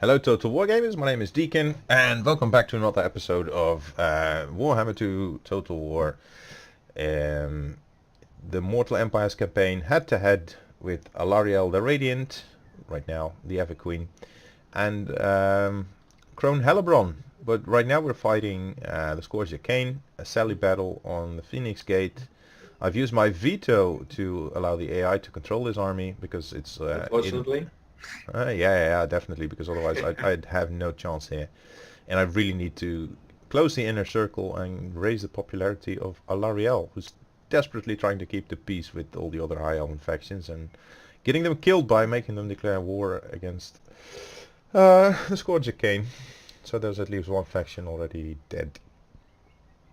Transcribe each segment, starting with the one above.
Hello Total Wargamers, my name is Deacon and welcome back to another episode of Warhammer II Total War. The Mortal Empires campaign head-to-head with Alarielle the Radiant, right now the Ever Queen, and Crone Hellebron. But right now we're fighting the Scourge of Cain, a Sally battle on the Phoenix Gate. I've used my veto to allow the AI to control this army because it's Unfortunately. yeah, definitely, because otherwise I'd have no chance here. And I really need to close the inner circle and raise the popularity of Alarielle, who's desperately trying to keep the peace with all the other High Elven factions and getting them killed by making them declare war against the Scourge of Cain. So there's at least one faction already dead.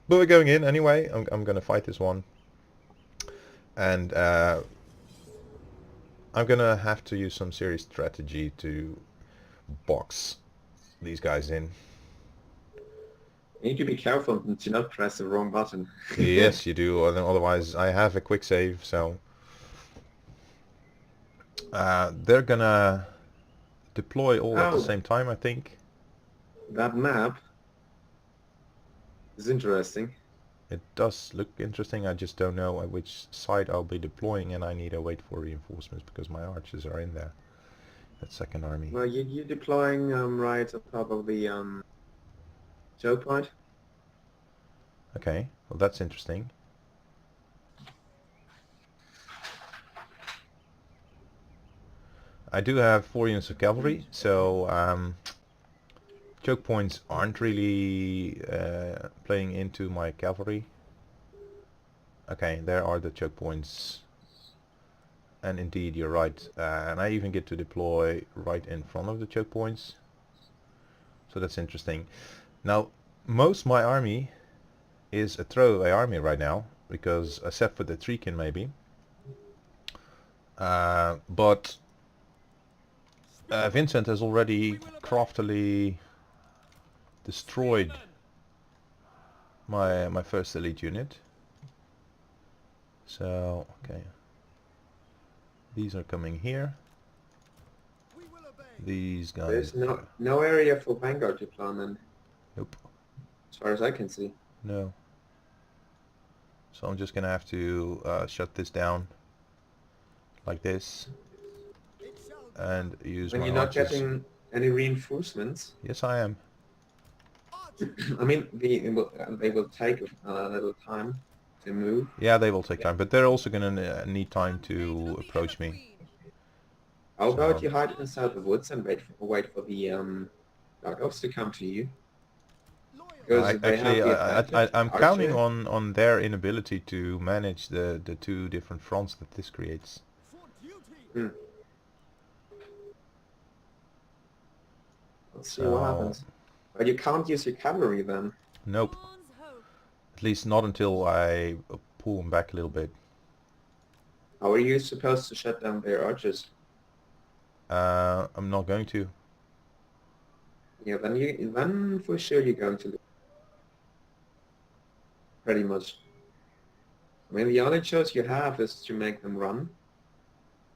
But we're going in anyway. I'm going to fight this one. And I'm gonna have to use some serious strategy to box these guys in. You need to be careful to not press the wrong button. Yes, you do. Otherwise, I have a quick save, so they're gonna deploy all at the same time, I think. That map is interesting. It does look interesting. I just don't know at which side I'll be deploying, and I need to wait for reinforcements because my archers are in there. That second army. Well, you're deploying right on top of the choke point. Okay, well that's interesting. I do have 4 units of cavalry, so choke points aren't really playing into my cavalry. Okay, there are the choke points. And indeed, you're right. And I even get to deploy right in front of the choke points. So that's interesting. Now, most of my army is a throwaway army right now, because except for the Treekin maybe. But Vincent has already craftily destroyed my first elite unit. So okay, these are coming here. These guys. There's no area for vanguard deployment. Nope. As far as I can see. No. So I'm just gonna have to shut this down like this and use When my you're not archers. getting any reinforcements. Yes, I am. I mean, they will take a little time to move. Yeah, they will take time, but they're also gonna need time to approach me. How about you hide inside the woods and wait for the Naggaroths to come to you? I'm counting on their inability to manage the two different fronts that this creates. Let's see what happens. But you can't use your cavalry then. Nope. At least not until I pull them back a little bit. How are you supposed to shut down their archers? I'm not going to. Yeah, then for sure you're going to lose. Pretty much. I mean, the only choice you have is to make them run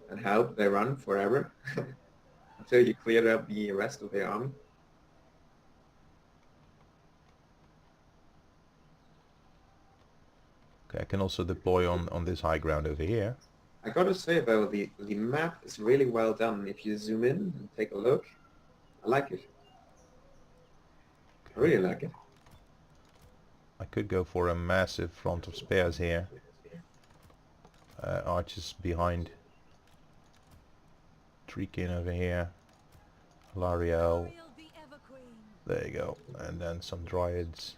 and hope they run forever until you clear up the rest of their army. Okay, I can also deploy on this high ground over here. I gotta say though, the map is really well done. If you zoom in and take a look, I like it. I really like it. I could go for a massive front of spears here. Archers behind. Treekin over here. Alarielle. There you go. And then some dryads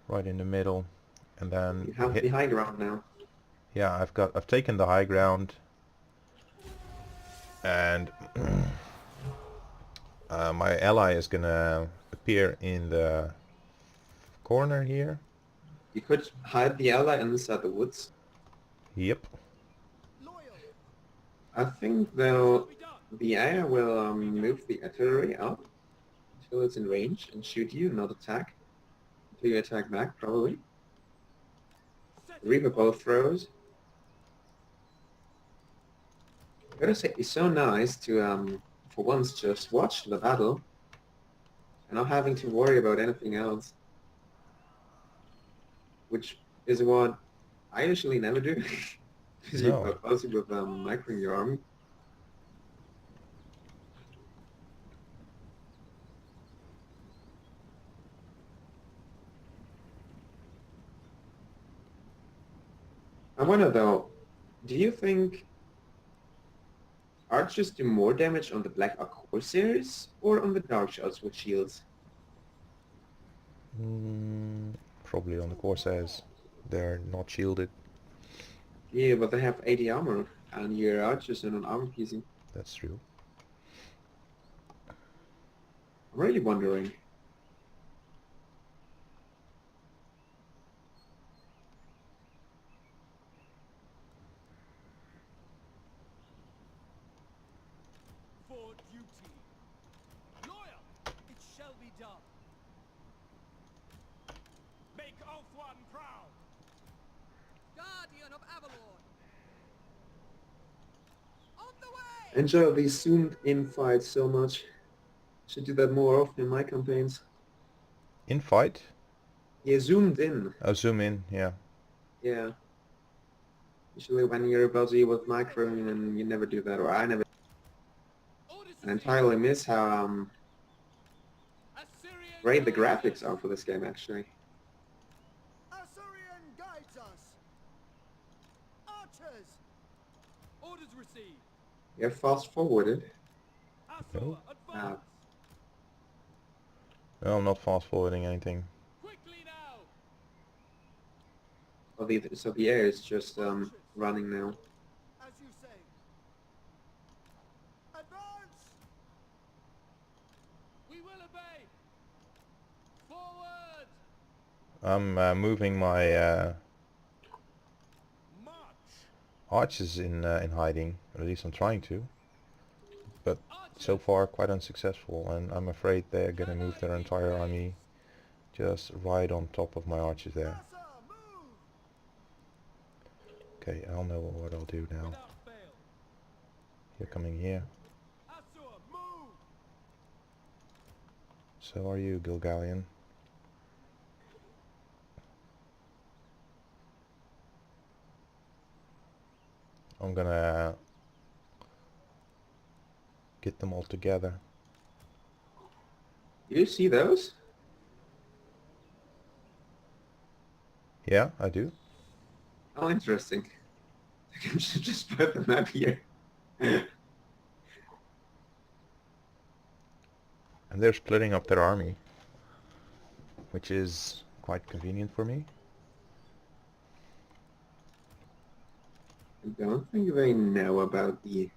right in the middle. And then you have the high ground now. Yeah, I've taken the high ground. And my ally is gonna appear in the corner here. You could hide the ally inside the woods. Yep. I think the AI will move the artillery up until it's in range and shoot you, not attack. Until you attack back, probably. Reaper bow throws. I gotta say, it's so nice to for once just watch the battle and not having to worry about anything else. Which is what I usually never do. Because you No. go closely with microing your army. I wonder though, do you think archers do more damage on the Black Ark Corsairs or on the Dark Shots with shields? Probably on the Corsairs. They're not shielded. Yeah, but they have 80 armor, and your archers are not armor piercing. That's true. I'm really wondering. For duty. Loyal, it shall be done. Make Ulthuan proud. Guardian of Avalon. On the way! Enjoy these zoomed-in fights so much. Should do that more often in my campaigns. In fight? Yeah, zoomed in. Oh, zoom in, yeah. Yeah. Usually when you're busy with microing and you never do that, or I never. I entirely miss how great the graphics are for this game, actually. Assyrian guides us. Archers. Orders received. Yeah, fast forwarded. No. Advance. No, I'm not fast forwarding anything. Quickly now. So the air is just running now. As you say. Advance. We will obey. Forward. I'm moving my March. archers in hiding. Or at least I'm trying to. But so far quite unsuccessful, and I'm afraid they're gonna move their entire army just right on top of my archers there. Okay, I'll know what I'll do now. You're coming here. So are you, Gilgallion. I'm gonna get them all together. You see those? Yeah, I do. Oh, interesting. I can just put the map here. And they're splitting up their army, which is quite convenient for me. I don't think they know about the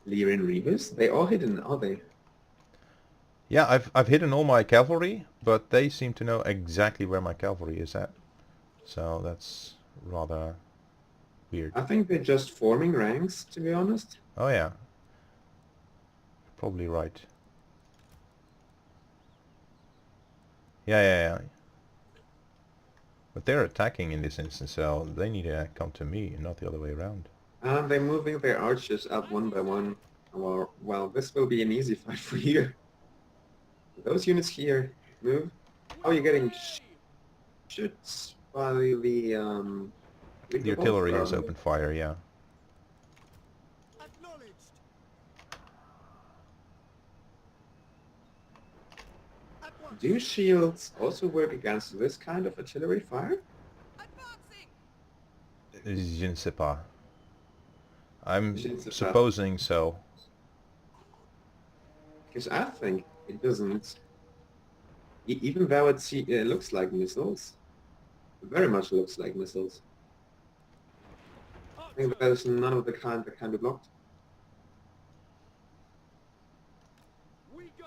Lyrian Reavers. They all hidden, are they? Yeah, I've hidden all my cavalry, but they seem to know exactly where my cavalry is at. So that's rather weird. I think they're just forming ranks, to be honest. Oh yeah. Probably right. Yeah. But they're attacking in this instance, so they need to come to me and not the other way around. And they're moving their archers up one by one. Well, this will be an easy fight for you. Those units here, move. Oh, you're getting shoots by the The artillery is open fire, yeah. Acknowledged. At once. Do shields also work against this kind of artillery fire? Advancing! Je ne sais pas. I'm Je ne sais pas. supposing so. Because I think it doesn't. Even though it looks like missiles, it very much looks like missiles. I think there's none of the kind that can be blocked. We go.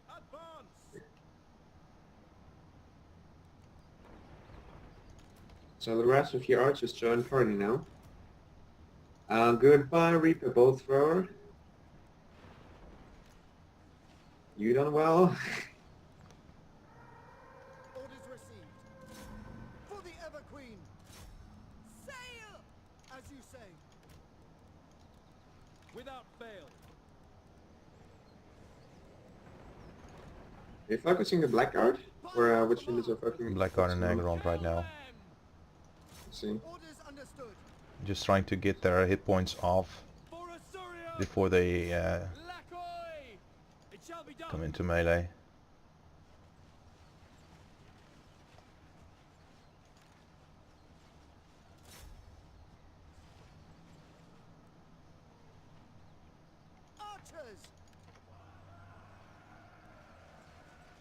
Advance. So the rest of your archers join party now. Goodbye, Reaper Bolt Thrower. You done well. Orders received. For the Ever Queen. Sail! Without fail. Are you focusing the Blackguard? Or which units are focusing? Blackguard and focusing on? Naggaroth right now. Let's see. Orders understood. Just trying to get their hit points off For Asuria. before they Lakoi. It shall be done. come into melee. Archers.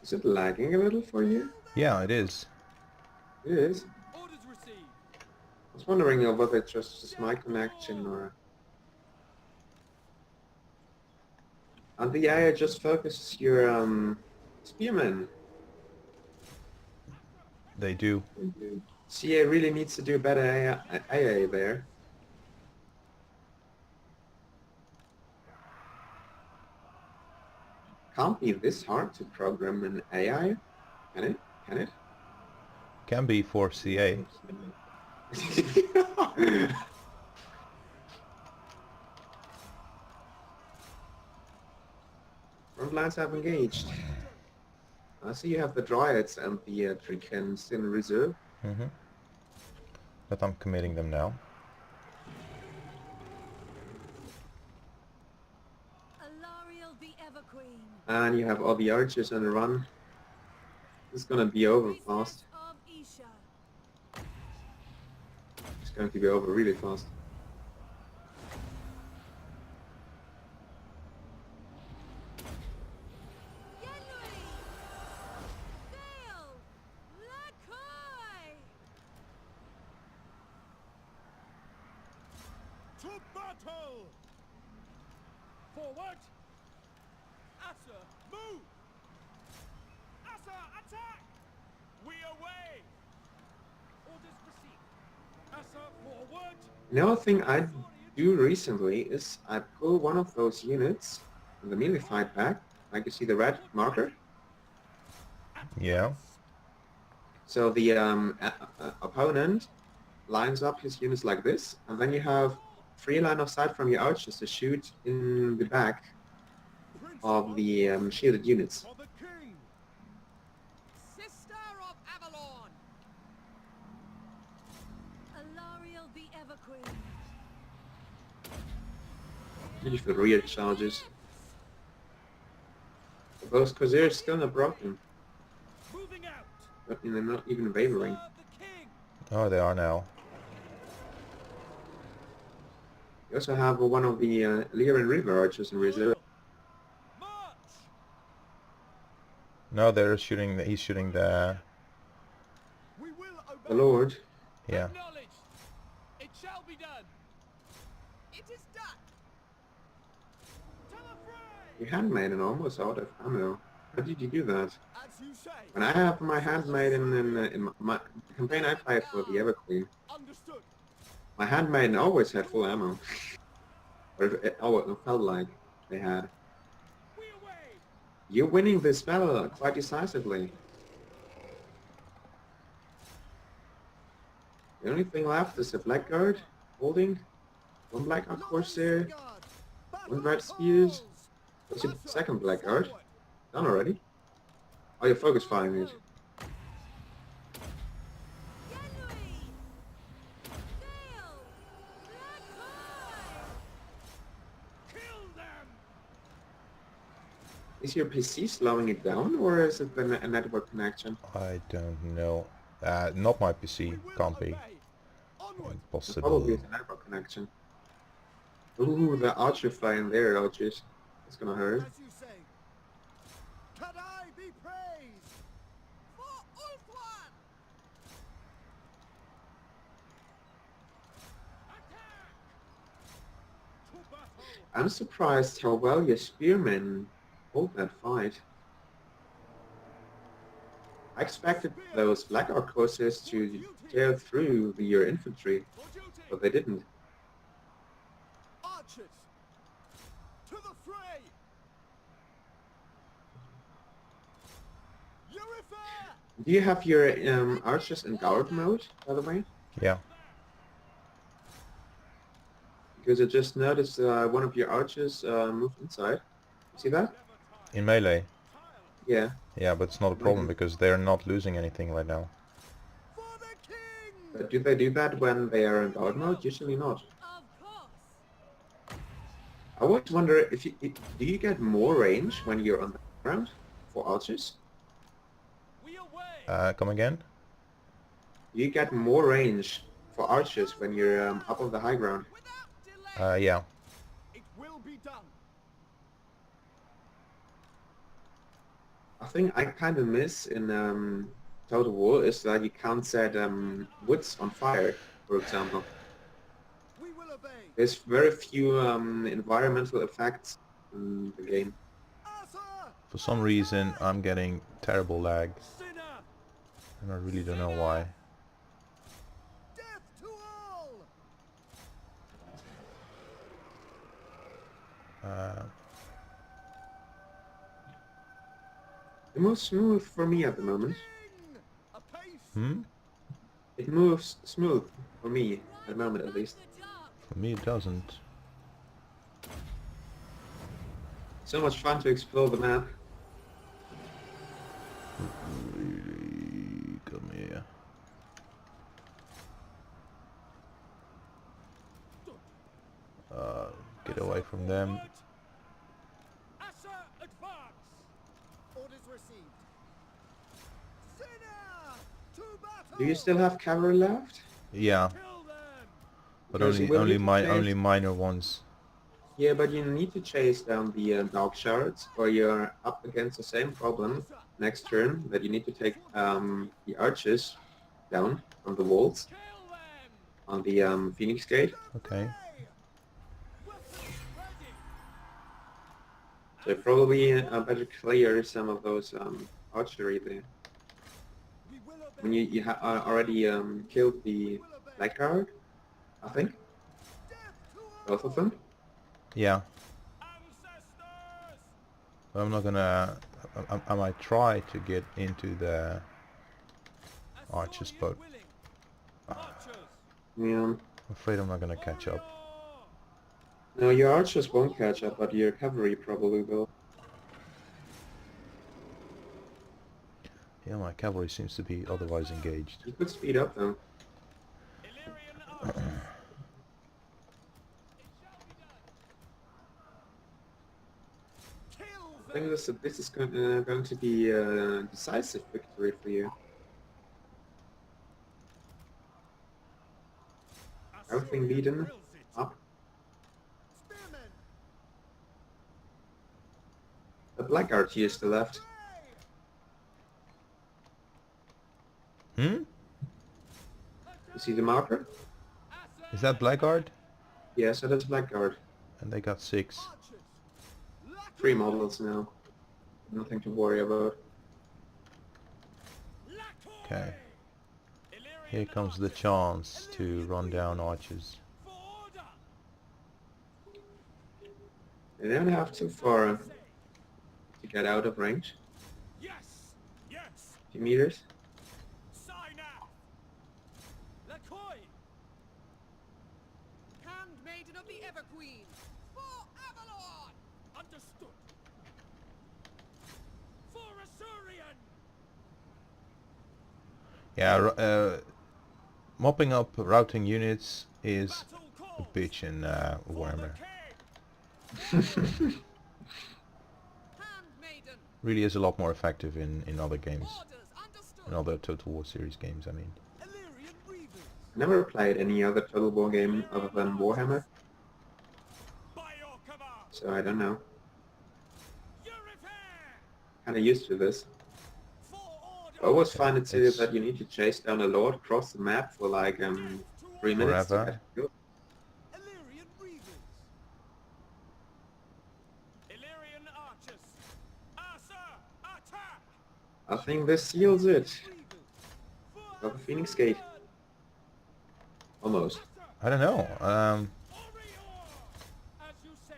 Is it lagging a little for you? Yeah, it is. It is. Orders received. I was wondering whether it's just my connection or... And the AI just focuses your spearmen. They do. CA really needs to do better AI there. Can't be this hard to program an AI, can it? Can it? Can be for CA. Front lines have engaged. I see you have the Dryads and the Drikens in reserve. Mm-hmm. But I'm committing them now. Alarielle the Ever Queen. And you have all the archers on the run. It's gonna be over fast. Of Isha. It's going to be over really fast. Yenui. Sail. Lakoi. To battle. Forward. Asa, move. Asa, attack. We away. Orders received. Asa, forward. Another thing I do recently is I pull one of those units in the melee fight back. Like you see the red marker. Yeah. So the opponent lines up his units like this, and then you have free line of sight from your archers to shoot in the back of the shielded units. For the king. Sister of Avalon. Alarielle the Ever Queen. Use the rear charges. Those Corsairs still not broken, Moving out. but they're not even wavering. Serve the king. Oh, they are now. You also have one of the Lyran River archers in reserve. March. No, they're shooting. He's shooting the. We will obey. The Lord. Yeah. Acknowledged. It shall be done. It is done. To the fray. Your handmaiden almost out of ammo. How did you do that? As you say. When I have my handmaiden in my campaign I played for the Ever Queen, Understood. my handmaiden always had full ammo. Or it felt like they had. We away. You're winning this battle quite decisively. The only thing left is a Blackguard holding. One Blackguard Corsair. One Red Spears. What's your second Blackguard? Done already? Oh, you're focus firing it. Yenui. Sail. Lakoi. Kill them. Is your PC slowing it down, or is it a network connection? I don't know. Not my PC. We will Can't be. obey. Onward. Possible. Probably it's a network connection. Ooh, the archer flying there, archers. It's gonna hurt. As you say. Kadai be praised. For Ulthuan. Attack. To battle. I'm surprised how well your spearmen hold that fight. I expected those Blackguard Corsairs to tear through your infantry, For duty. but they didn't. Archers. To the fray. Eurifare. Do you have your archers in guard mode, by the way? Yeah. because I just noticed one of your archers moved inside. You see that? In melee. Yeah. Yeah, but it's not a problem because they're not losing anything right now. For the king! But do they do that when they are in guard mode? Usually not. Of course. I always wonder if do you get more range when you're on the ground for archers? Come again? Do you get more range for archers when you're up on the high ground? Without delay. Yeah. It will be done. I think I kind of miss in Total War is that you can't set woods on fire, for example. We will obey. There's very few environmental effects in the game. Asa! For some reason I'm getting terrible lag, Sinner! and I really don't know why. Death to all! It moves smooth for me at the moment. King! Apace! Hmm? It moves smooth for me at the moment, at least. The dark. For me it doesn't. So much fun to explore the map. Really, come here. Get away from them. Asa, advance! Orders received. Sinner! To battle! Do you still have cavalry left? Yeah, Kill them! but Because only we'll only need to only chase- minor ones. Yeah, but you need to chase down the dark shards, or you're up against the same problem next turn, that you need to take the archers down from the walls Kill them! on the Phoenix Gate. Okay. Weapons ready! So probably better clear some of those archery there. We will obey! When you already killed the Blackguard, I think, Death to all! both of them. Yeah, Ancestors! but I'm not gonna. I might try to get into the archers, but Archers! Yeah. I'm afraid I'm not gonna catch up. No, your archers won't catch up, but your cavalry probably will. Yeah, my cavalry seems to be otherwise engaged. You could speed up though. Illyrian archers! Kill I think them! this is going to be a decisive victory for you. Everything beaten Wills it. up. Spearmen! The Blackguard here is still left. Hmm? You see the marker? Is that Blackguard? Yeah, so that's Blackguard. And they got 6. Archers! 3 models now. Nothing to worry about. Okay. Here comes the chance to run down archers. For order! They don't have too far to get out of range. Yes! Yes! 2 meters. Sign out! Lacoy! Handmaiden of the Everqueen. For Avalon. Understood! For Assyrian! Yeah, mopping up routing units is Battle a calls! bitch in For the Warhammer. king! Handmaiden. Really is a lot more effective in other games. Orders understood. In other Total War series games, I mean. Illyrian reavers! Never played any other Total War game other than Warhammer, By your command! so I don't know. Eurifare! Kinda used to this. For order! I always find it silly It's- that you need to chase down a lord across the map for like 3 minutes to Forever. get killed. Illyrian reavers! Illyrian archers! Asa! Attack! I think this seals it. Reavers! Got the Phoenix Gate. Almost. I don't know. Orior! As you say!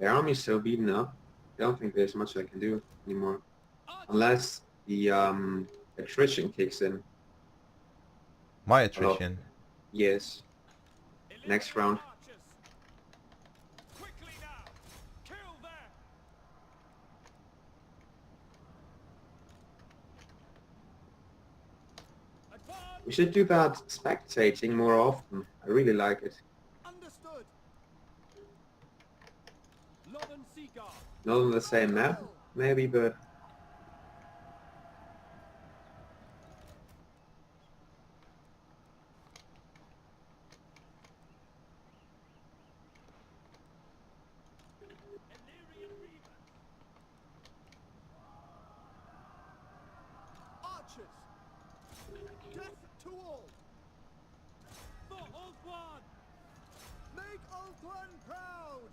The army's so beaten up, I don't think there's much I can do anymore. Unless the attrition kicks in. My attrition. Yes. next round. Archers. Quickly now. Kill them. Advance. We should do that spectating more often. I really like it. Understood. Northern Sea Guard. Not on the same map, maybe, but Illyrian Reavers. Archers. Death to all. For Ulthuan. Make Ulthuan proud.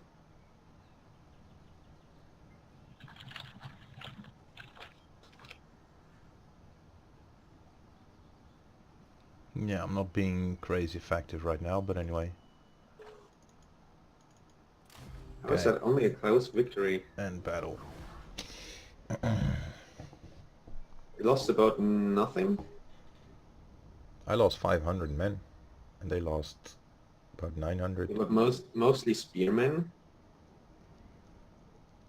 Yeah, I'm not being crazy effective right now, but anyway. how is that only a close victory? And battle. We lost about nothing. I lost 500 men, and they lost about 900. But mostly spearmen.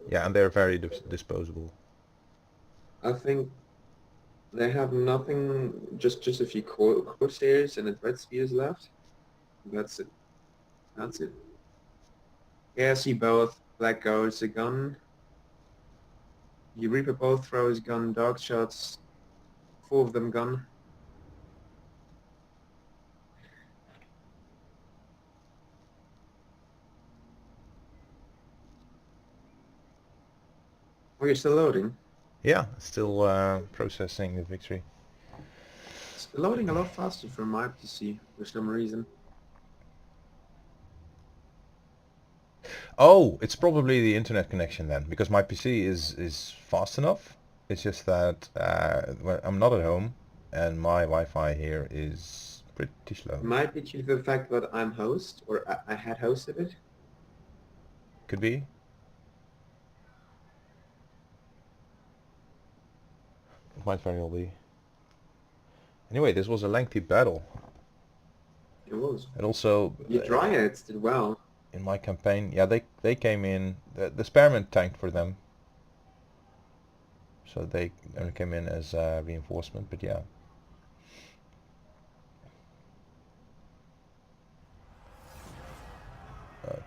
Yeah, and they're very disposable. I think they have nothing, just a few corsairs and a dread spears left. That's it. That's it. Yeah, I see both. Black Guards a gun. You Reaper both throw his gun, dog shots. 4 of them gun. Oh, you're still loading? Yeah, still processing the victory. It's loading a lot faster from my PC for some reason. Oh, it's probably the internet connection then, because my PC is fast enough. It's just that when I'm not at home, and my Wi-Fi here is pretty slow. It might be due to the fact that I'm host, or I had hosted it. Could be. It might very well be. Anyway, this was a lengthy battle. It was. And also, Your Dryads did well. in my campaign, yeah, they came in. The Spearmen tanked for them, so they only came in as reinforcement. But yeah.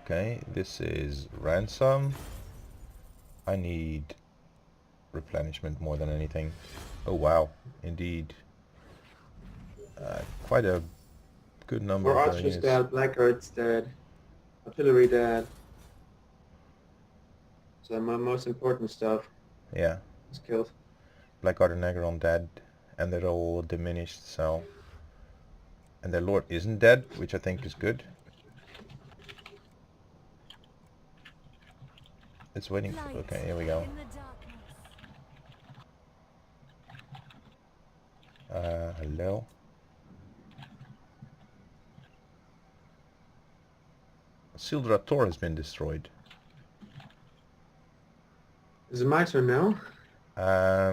Okay, this is ransom. I need replenishment more than anything. Oh wow, indeed. Quite a good number More of archers units. dead, blackguards dead, artillery dead. So my most important stuff Yeah, is killed. Blackguard and Naggaroth dead, and they're all diminished, so... And their lord isn't dead, which I think is good. It's waiting for... Okay, here we go. Hello? Sildra Tor has been destroyed. Is it my turn now?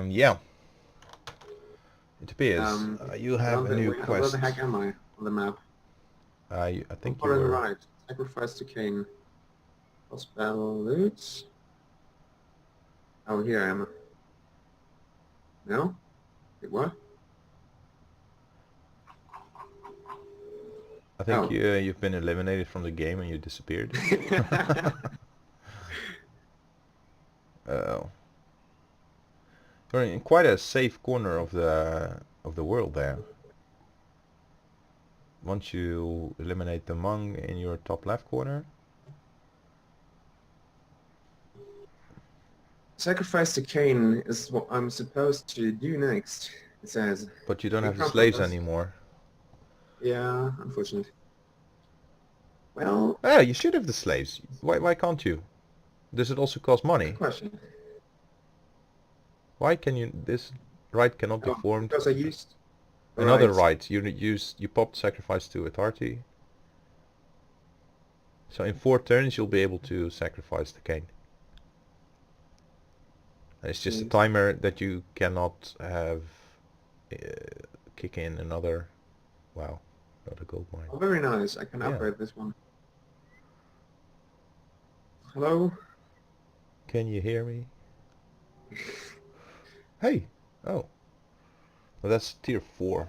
Yeah. It appears. You have a new Where quest. the heck am I on the map? I think Far on the you're... right. Sacrifice to Cain. Lost battle loots. Oh, here I am. No? Wait, what? I think Oh. you've been eliminated from the game and you disappeared. Oh. You're in quite a safe corner of the world there. Once you eliminate the Hmong in your top left corner. Sacrifice to Cain is what I'm supposed to do next, it says. But you don't We have the can't slaves progress. anymore. Yeah, unfortunate. Well, Ah, you should have the slaves. Why can't you? Does it also cost money? good question. Why can you... This right cannot be Oh, formed. because I used... Another right. right. You popped sacrifice to authority. So in 4 turns you'll be able to sacrifice the Cain. And it's just a Mm. timer that you cannot have kick in another... Wow. not a gold mine. Oh, very nice. I can Yeah. upgrade this one. Hello? Can you hear me? Hey! Oh. Well, that's tier 4.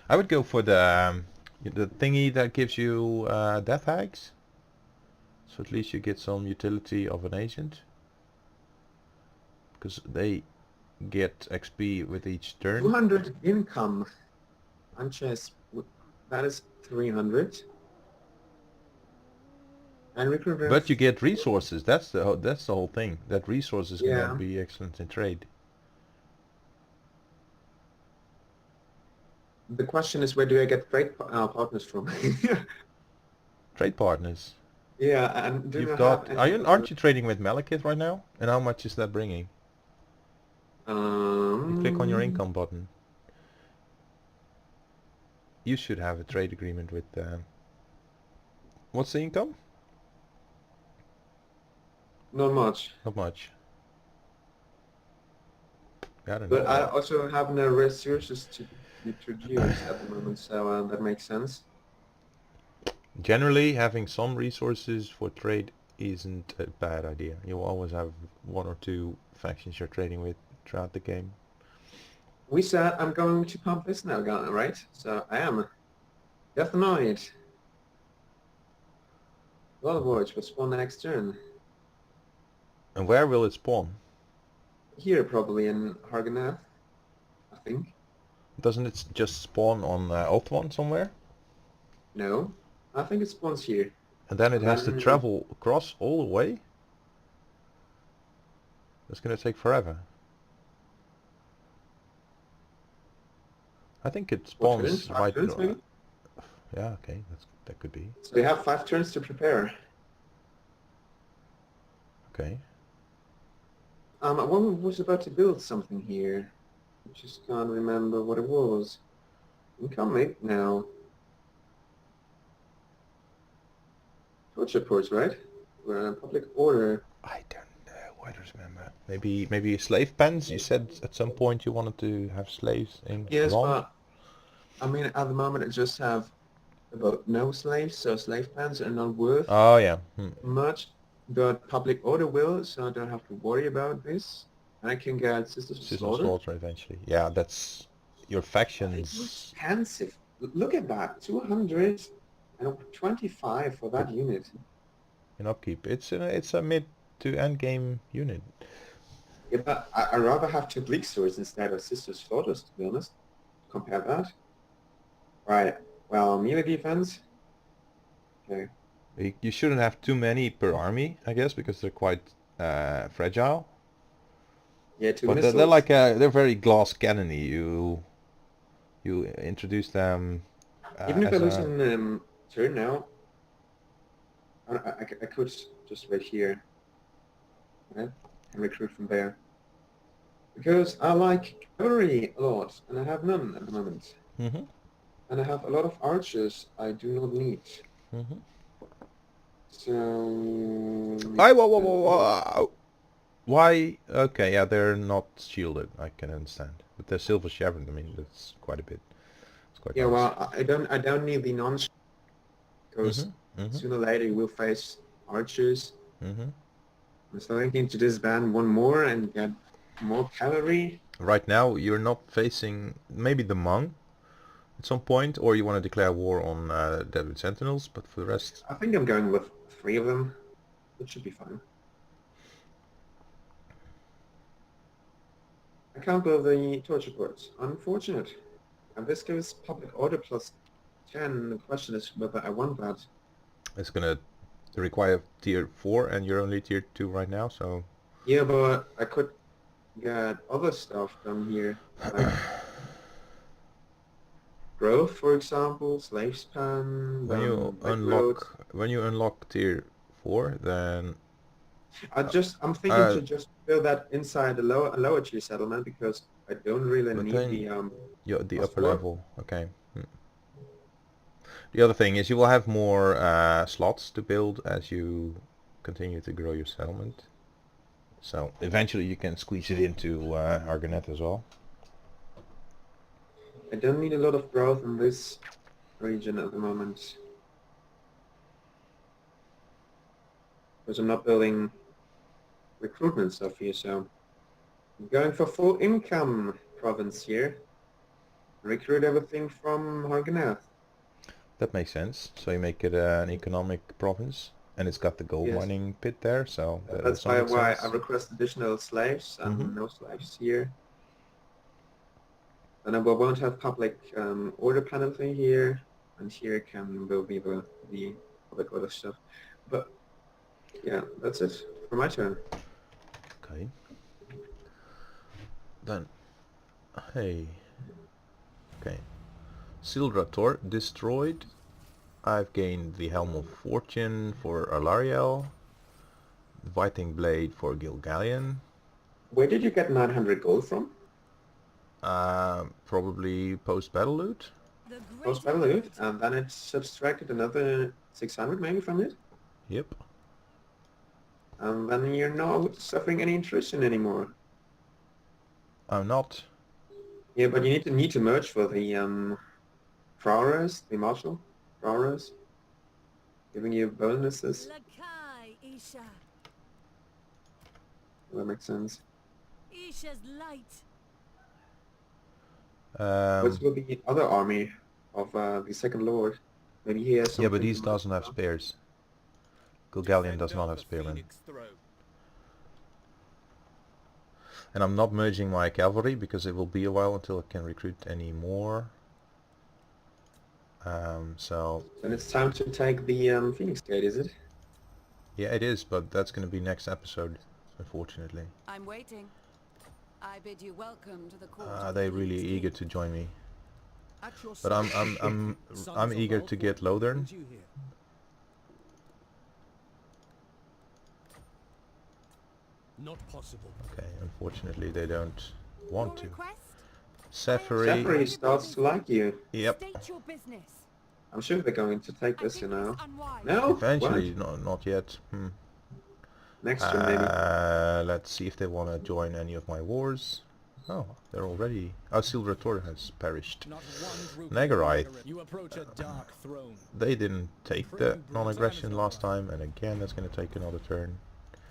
I would go for the thingy that gives you death hags. So at least you get some utility of an agent. Because they get XP with each turn. 200 income. Unchess. That is 300. And recruit. But you get resources. That's the whole thing. That resource is Yeah. gonna be excellent in trade. The question is, where do I get trade partners from? Trade partners. Yeah, and do You've you got. have Aren't you trading with Malekith right now? And how much is that bringing? You click on your income button. You should have a trade agreement with. What's the income? Not much. Not much. I don't But know. I also have no resources to produce at the moment, so that makes sense. Generally, having some resources for trade isn't a bad idea. You'll always have one or two factions you're trading with throughout the game. We said I'm going to pump this now, right? So I am. Definitely. Voyage will spawn next turn. And where will it spawn? Here, probably in Harganath, I think. Doesn't it just spawn on Ulthuan somewhere? No, I think it spawns here. And then it has to Then- travel across all the way? That's gonna take forever. I think it What turns? spawns 5 right. turns, maybe? Yeah, okay, that could be. So we have 5 turns to prepare. Okay. I was about to build something here. I just can't remember what it was. Incoming now. Torture ports, right? We're in public order. I don't know. I don't remember. Maybe slave pens. You said at some point you wanted to have slaves in Yes, Rome. but I mean, at the moment I just have about no slaves, so slave pens are not worth Oh yeah. much. But public order will, so I don't have to worry about this. And I can get Sisters of System Slaughter. slaughter eventually. Yeah, that's your It's factions. expensive. Look at that, 225 for that unit. In upkeep. It's a mid to end game unit. Yeah, but I rather have 2 bleak swords instead of Sisters Slaughters, to be honest. Compare that. Right. Well, melee defense. Okay. You shouldn't have too many per army, I guess, because they're quite fragile. Yeah, 2 But missiles. they're very glass cannony. You introduce them. Even if I as lose a- in turn now, I could just wait here. Right? And recruit from there. Because I like cavalry a lot, and I have none at the moment. Mhm. And I have a lot of archers I do not need. Mhm. So... Whoa. Why? Okay, yeah, they're not shielded. I can understand, but they're silver chevroned. I mean, that's quite a bit. It's quite. Yeah, nice. well, I don't need the non, because Mhm. sooner or later you will face archers. Mhm. I'm thinking to disband one more and get more cavalry. Right now, you're not facing maybe the Hmong at some point, or you want to declare war on Deadwood Sentinels. But for the rest, I think I'm going with 3 of them. That should be fine. I can't build the torture ports. Unfortunate. And this gives public order plus 10. The question is whether I want that. it's gonna require tier 4, and you're only tier 2 right now. So Yeah, but I could get other stuff done here. Like growth, for example, slave span. when you unlock tier 4, then I'm thinking to just build that inside a lower tier settlement because I don't really But need then the the upper +4. level. Okay. The other thing is you will have more slots to build as you continue to grow your settlement. So eventually you can squeeze it into Argonet as well. I don't need a lot of growth in this region at the moment. Because I'm not building recruitment stuff here, so I'm going for full income province here. Recruit everything from Naggaroth. That makes sense. So you make it an economic province, and it's got the gold Yes. mining pit there, so that That's also makes why I sense. request additional slaves and Mhm. no slaves here. And I won't have public order penalty here, and here will be the public order stuff. But yeah, that's it for my turn. Okay. Then, hey. Okay. Sildrator destroyed. I've gained the Helm of Fortune for Alarielle. The Viting Blade for Gilgallion. Where did you get 900 gold from? Probably post-battle loot. The great Post battle loot, and then it subtracted another 600 maybe from it. Yep. And then you're not suffering any intrusion anymore. I'm not. Yeah, but you need to merge for the prowess, the martial prowess, giving you bonuses. Lakai Isha. That makes sense. Isha's light. What's with the other army of the second lord? Maybe he has something. Yeah, but he doesn't have spears. Gilgallion does not have spearmen. And I'm not merging my cavalry because it will be a while until I can recruit any more. So Then it's time to take the Phoenix Gate, is it? yeah, it is, but that's going to be next episode, unfortunately. I'm waiting. I bid you welcome to the court. Are of they the really Phoenix eager Gate. to join me? At your But I'm service. Sons of eager to get Ulthuan Lothern. brings you here. Not possible. Okay, unfortunately they don't want to. Your request? Safari. Safari starts to like you. Yep. State your business. I'm sure they're going to take I this, you think know. this unwise. No? Eventually, What? not yet. Next turn, maybe. Let's see if they want to join any of my wars. Oh, they're already... Oh, Sildrator has perished. Not one group Naggaroth. you approach a dark throne. They didn't take the non-aggression last time, and again that's going to take another turn.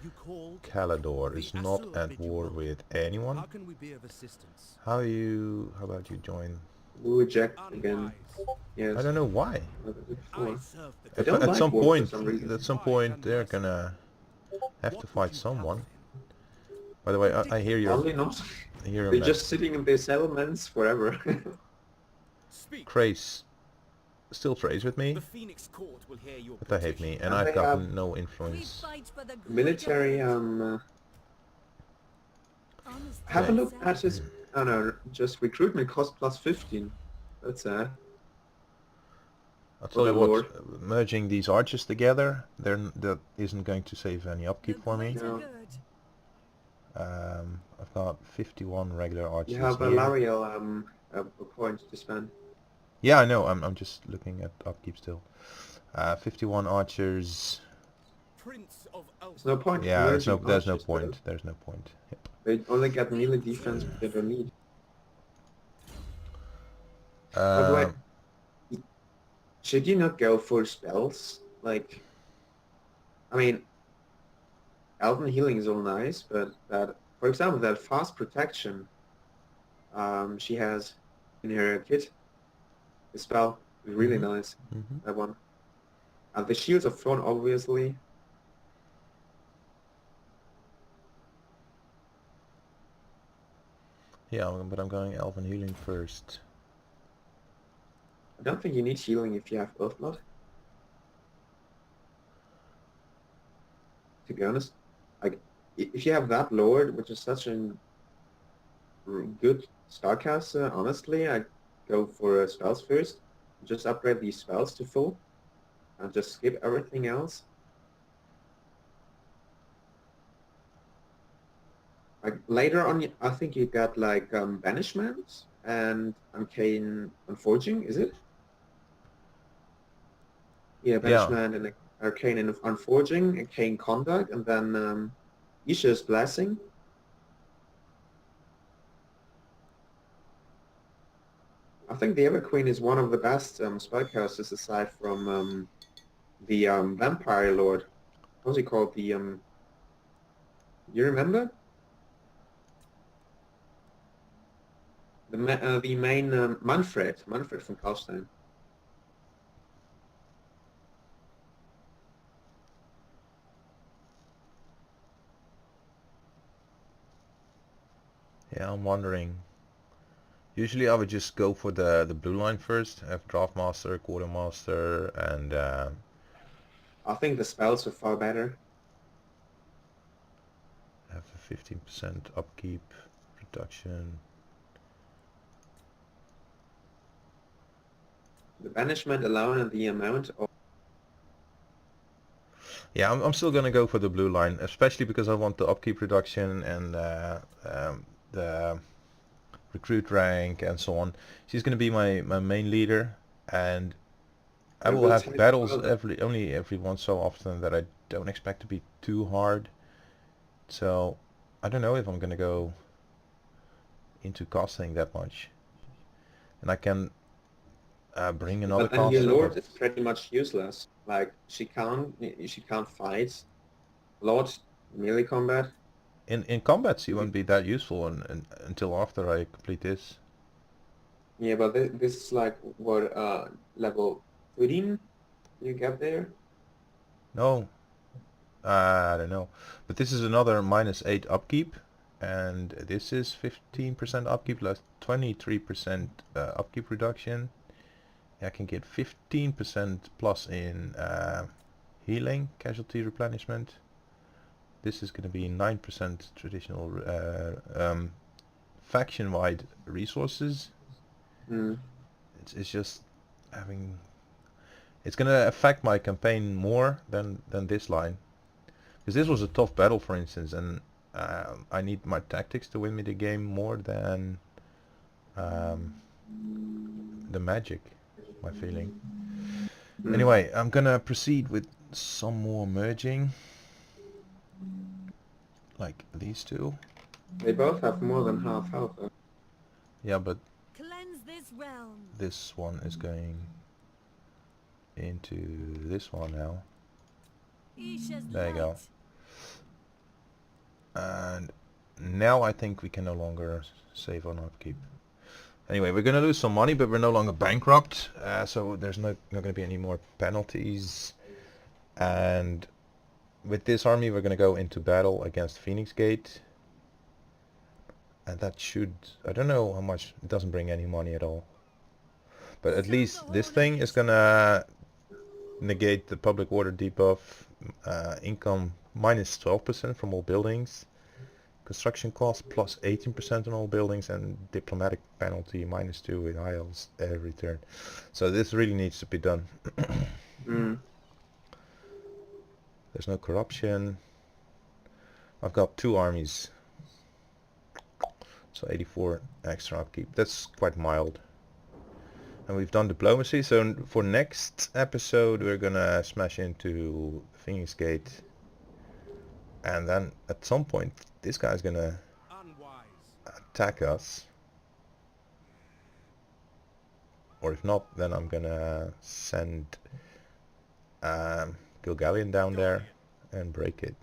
You called. Calador is The not Asur at bid you war welcome. with anyone. How can we be of assistance? How about you join? We'll eject again. Unwise. Yes. I don't know why. What I did I before. serve the I If don't at like some war point, for some reason. at some point they're gonna have to fight someone. By the way, I hear your Probably not. I hear your They're map. just sitting in their settlements forever. Speak. Craze still trades with me, The Phoenix Court will hear your but they hate me, and And I've they got have- no We influence. fight for the greater Military, good. Honesty have a look itself. at his, oh no, just recruitment cost plus 15. That's sad. I'll tell you the what, Lord. merging these archers together, that isn't going to save any The upkeep for me. greater No. good. I've got 51 regular archers You have here. Alarielle, a point to spend. Yeah, I know. I'm just looking at upkeep still. 51 archers. Prince of There's no point. Yeah, there's no merging archers, point. though. There's no point. Yep. They only get melee defense, but they don't need. By the Um, way, should you not go for spells? Like, I mean, Elven healing is all nice, but that, for example, that fast protection she has in her kit, the spell is really Mhm. nice. mhm. That one. And the shields of Thorn, obviously. Yeah, but I'm going Elven healing first. I don't think you need healing if you have Earthblood. To be honest, like if you have that Lord, which is such a good Starcaster, honestly, I'd go for spells first. Just upgrade these spells to full, and just skip everything else. Like later on, I think you got like Banishment and Arcane Unforging, is it? Yeah, Banishment and Arcane Unforging, Arcane Conduct, and then Isha's Blessing. I think the Ever Queen is one of the best spellcasters aside from the Vampire Lord. What's he called? You remember? The main Manfred from Karlstein. Yeah, I'm wondering. Usually I would just go for the blue line first. Have Draftmaster, Quartermaster, and I think the spells are far better. have a 15% upkeep reduction. The banishment alone and the amount of... Yeah, I'm still gonna go for the blue line, especially because I want the upkeep reduction and the recruit rank and so on. She's gonna be my main leader, and I will have battles only every once so often that I don't expect to be too hard. So I don't know if I'm gonna go into costing that much, and I can bring another But then your caster. Lord is pretty much useless. Like she can't fight. Lord melee combat. In combat she won't be that useful until after I complete this. Yeah, but this is like what level 13 you get there. No, I don't know, but this is another -8 upkeep, and this is 15% upkeep less 23% upkeep reduction. I can get 15% plus in healing, casualty replenishment. This is going to be 9% traditional faction-wide resources. It's just having... It's going to affect my campaign more than this line. Because this was a tough battle, for instance, and I need my tactics to win me the game more than the magic, my feeling. Anyway, I'm going to proceed with some more merging. Like these two. They both have more than half health. Yeah, but Cleanse this realm. this one is going into this one now. There you go. And now I think we can no longer save on upkeep. Anyway, we're gonna lose some money, but we're no longer bankrupt, so there's not gonna be any more penalties. And with this army we're gonna go into battle against Phoenix Gate, and that should, I don't know how much, it doesn't bring any money at all, but at least this thing is gonna negate the public order debuff, income -12% from all buildings, construction cost plus 18% on all buildings, and diplomatic penalty -2 in Isles every turn. So this really needs to be done. There's no corruption. I've got 2 armies, so 84 extra upkeep. That's quite mild. And we've done diplomacy, so for next episode we're gonna smash into Phoenix Gate, and then at some point this guy's gonna attack us, or if not, then I'm gonna send Gilgallion down there and break it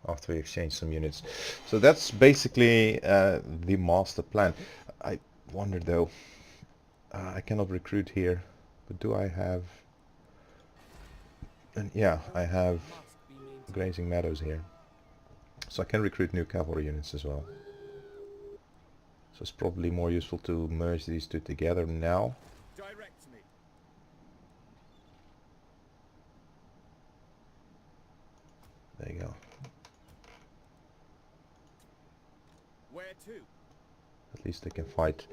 after we exchange some units. So that's basically the master plan. I wonder though, I cannot recruit here, but do I have... And yeah, I have grazing meadows here, so I can recruit new cavalry units as well. So it's probably more useful to merge these two together now. There you go. Where to? At least they can fight.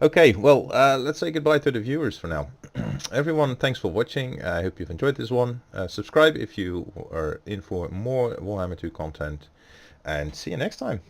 Okay, well, let's say goodbye to the viewers for now. Everyone, thanks for watching. I hope you've enjoyed this one. Subscribe if you are in for more Warhammer 2 content. And see you next time.